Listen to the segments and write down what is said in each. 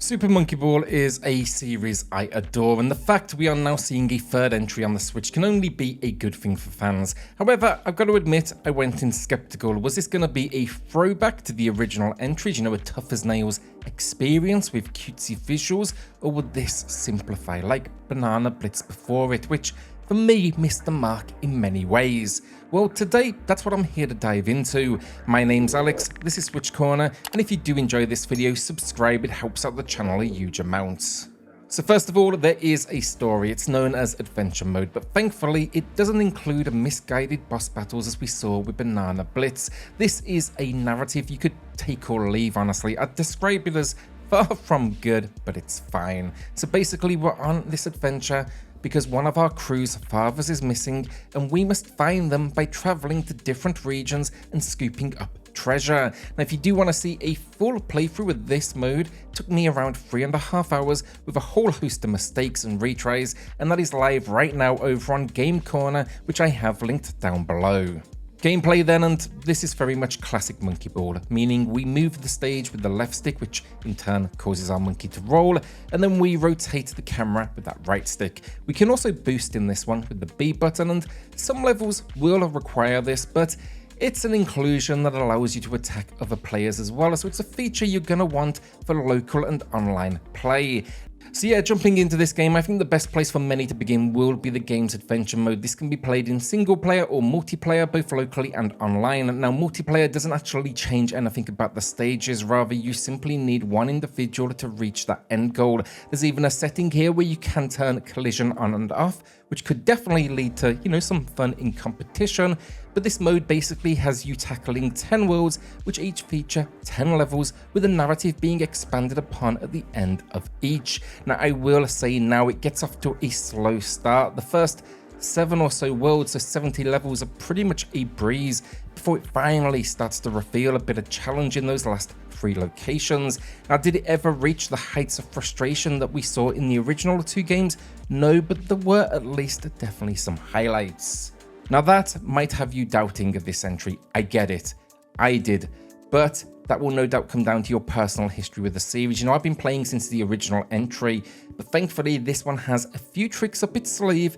Super Monkey Ball is a series I adore, and the fact we are now seeing a third entry on the Switch can only be a good thing for fans. However, I've got to admit, I went in skeptical. Was this going to be a throwback to the original entries, a tough as nails experience with cutesy visuals, or would this simplify like Banana Blitz before it, which for me missed the mark in many ways? Well, today, that's what I'm here to dive into. My name's Alex, this is SwitchCorner, and if you do enjoy this video, subscribe, it helps out the channel a huge amount. So first of all, there is a story. It's known as Adventure Mode, but thankfully it doesn't include misguided boss battles as we saw with Banana Blitz. This is a narrative you could take or leave, honestly. I'd describe it as far from good, but it's fine. So basically we're on this adventure because one of our crew's fathers is missing, and we must find them by traveling to different regions and scooping up treasure. Now, if you do want to see a full playthrough with this mode, it took me around 3.5 hours with a whole host of mistakes and retries, and that is live right now over on Game Corner, which I have linked down below. Gameplay then, and this is very much classic Monkey Ball, meaning we move the stage with the left stick, which in turn causes our monkey to roll, and then we rotate the camera with that right stick. We can also boost in this one with the B button, and some levels will require this, but it's an inclusion that allows you to attack other players as well, so it's a feature you're going to want for local and online play. So yeah, jumping into this game, I think the best place for many to begin will be the game's adventure mode. This can be played in single player or multiplayer, both locally and online. Now, multiplayer doesn't actually change anything about the stages, rather you simply need one individual to reach that end goal. There's even a setting here where you can turn collision on and off, which could definitely lead to, some fun in competition. But this mode basically has you tackling 10 worlds, which each feature 10 levels, with a narrative being expanded upon at the end of each. Now, I will say now it gets off to a slow start. The first 7 or so worlds, so 70 levels, are pretty much a breeze before it finally starts to reveal a bit of challenge in those last 3 locations. Now, did it ever reach the heights of frustration that we saw in the original 2 games? No, but there were at least definitely some highlights. Now, that might have you doubting this entry. I get it. I did. But that will no doubt come down to your personal history with the series. I've been playing since the original entry, but thankfully this one has a few tricks up its sleeve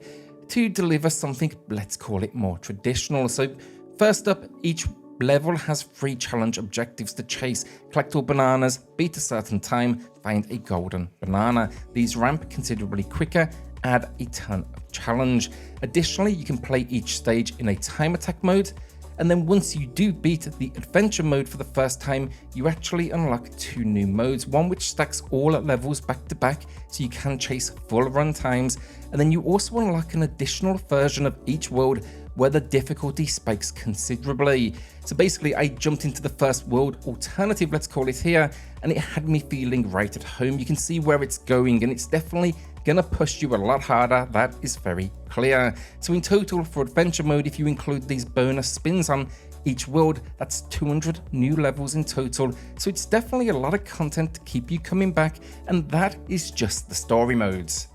to deliver something, let's call it, more traditional. So first up, each level has 3 challenge objectives to chase: collect all bananas, beat a certain time, find a golden banana. These ramp considerably quicker, add a ton of challenge. Additionally, you can play each stage in a time attack mode, and then once you do beat the adventure mode for the first time, you actually unlock 2 new modes, one which stacks all levels back to back so you can chase full run times, and then you also unlock an additional version of each world where the difficulty spikes considerably. So basically, I jumped into the first world alternative, let's call it here, and it had me feeling right at home. You can see where it's going, and it's definitely gonna push you a lot harder, that is very clear. So in total for adventure mode, if you include these bonus spins on each world, that's 200 new levels in total. So it's definitely a lot of content to keep you coming back, and that is just the story modes.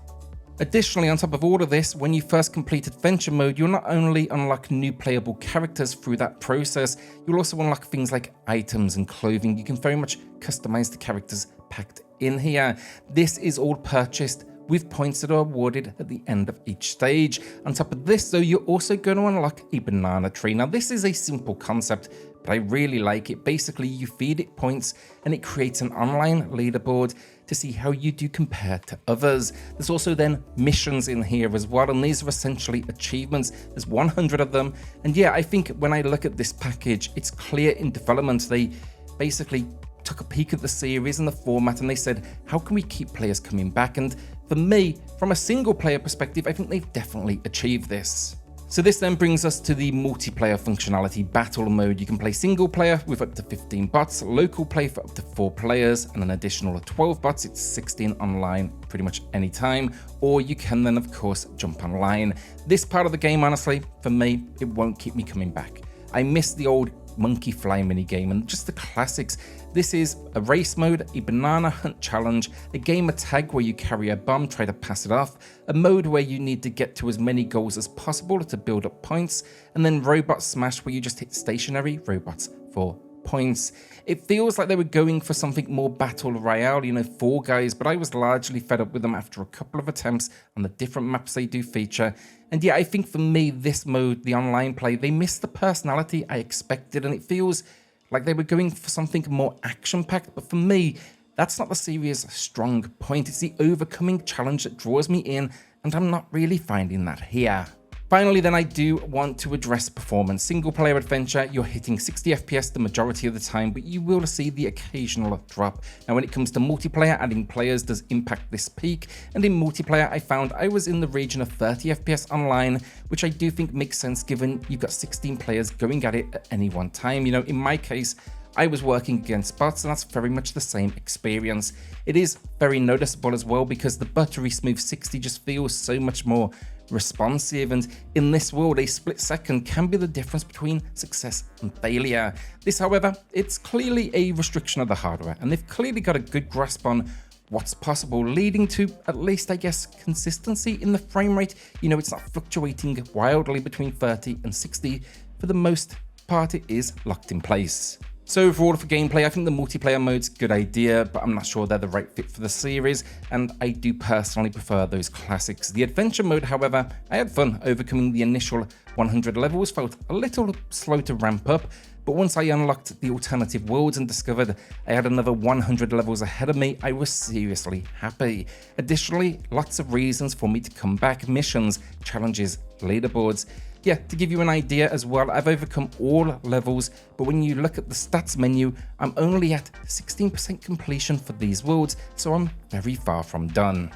Additionally, on top of all of this, when you first complete adventure mode, you'll not only unlock new playable characters through that process, you'll also unlock things like items and clothing. You can very much customize the characters packed in here. This is all purchased with points that are awarded at the end of each stage. On top of this, though, you're also going to unlock a banana tree. Now, this is a simple concept, but I really like it. Basically, you feed it points and it creates an online leaderboard to see how you do compare to others. There's also then missions in here as well, and these are essentially achievements. There's 100 of them. And yeah, I think when I look at this package, it's clear in development they basically took a peek at the series and the format, and they said, how can we keep players coming back? And for me, from a single player perspective, I think they've definitely achieved this. So this then brings us to the multiplayer functionality battle mode. You can play single player with up to 15 bots, local play for up to 4 players, and an additional 12 bots. It's 16 online pretty much any time, or you can then of course jump online. This part of the game, honestly, for me, it won't keep me coming back. I miss the old monkey fly minigame and just the classics. This is a race mode, a banana hunt challenge, a gamer tag where you carry a bomb, try to pass it off, a mode where you need to get to as many goals as possible to build up points, and then robot smash where you just hit stationary robots for points. It feels like they were going for something more battle royale, 4 guys, but I was largely fed up with them after a couple of attempts on the different maps they do feature. And yeah, I think for me, this mode, the online play, they missed the personality I expected, and it feels like they were going for something more action-packed, but for me, that's not the series' strong point. It's the overcoming challenge that draws me in, and I'm not really finding that here. Finally, then, I do want to address performance. Single-player adventure, you're hitting 60 FPS the majority of the time, but you will see the occasional drop. Now, when it comes to multiplayer, adding players does impact this peak, and in multiplayer, I found I was in the region of 30 FPS online, which I do think makes sense given you've got 16 players going at it at any one time. In my case, I was working against bots, and that's very much the same experience. It is very noticeable as well because the buttery smooth 60 just feels so much more responsive, and in this world a split second can be the difference between success and failure. This, however, it's clearly a restriction of the hardware, and they've clearly got a good grasp on what's possible, leading to, at least I guess, consistency in the frame rate. It's not fluctuating wildly between 30 and 60. For the most part, it is locked in place. So overall for gameplay, I think the multiplayer mode's a good idea, but I'm not sure they're the right fit for the series, and I do personally prefer those classics. The adventure mode, however, I had fun overcoming the initial 100 levels, felt a little slow to ramp up, but once I unlocked the alternative worlds and discovered I had another 100 levels ahead of me, I was seriously happy. Additionally, lots of reasons for me to come back: missions, challenges, leaderboards. Yeah, to give you an idea as well, I've overcome all levels, but when you look at the stats menu, I'm only at 16% completion for these worlds, so I'm very far from done.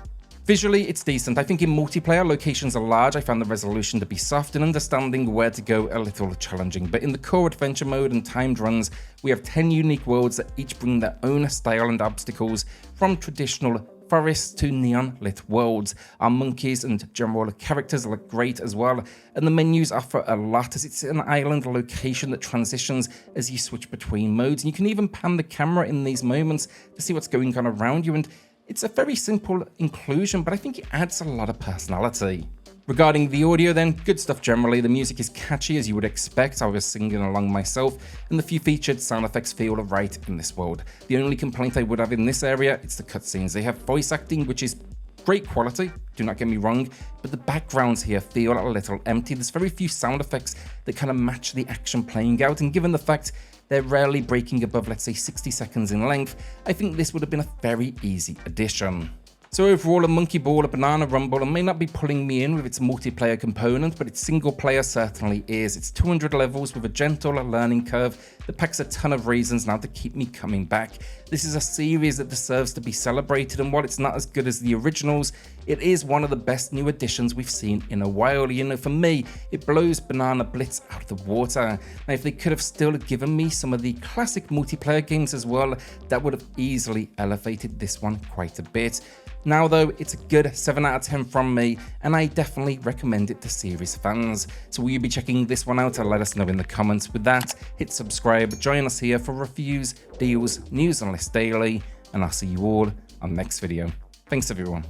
Visually, it's decent. I think in multiplayer, locations are large. I found the resolution to be soft and understanding where to go a little challenging. But in the core adventure mode and timed runs, we have 10 unique worlds that each bring their own style and obstacles, from traditional forests to neon lit worlds. Our monkeys and general characters look great as well, and the menus offer a lot as it's an island location that transitions as you switch between modes, and you can even pan the camera in these moments to see what's going on around you, and it's a very simple inclusion, but I think it adds a lot of personality. Regarding the audio then, good stuff generally. The music is catchy as you would expect. I was singing along myself, and the few featured sound effects feel right in this world. The only complaint I would have in this area, it's the cutscenes. They have voice acting, which is great quality, do not get me wrong, but the backgrounds here feel a little empty. There's very few sound effects that kind of match the action playing out, and given the fact they're rarely breaking above, let's say, 60 seconds in length, I think this would have been a very easy addition. So overall, a monkey ball, a banana rumble, and may not be pulling me in with its multiplayer component, but its single player certainly is. It's 200 levels with a gentle learning curve that packs a ton of reasons now to keep me coming back. This is a series that deserves to be celebrated, and while it's not as good as the originals, it is one of the best new additions we've seen in a while. For me, it blows Banana Blitz out of the water. Now, if they could have still given me some of the classic multiplayer games as well, that would have easily elevated this one quite a bit. Now though, it's a good 7 out of 10 from me, and I definitely recommend it to series fans. So will you be checking this one out? Let us know in the comments. With that, hit subscribe, join us here for reviews, deals, news and lists daily, and I'll see you all on the next video. Thanks everyone.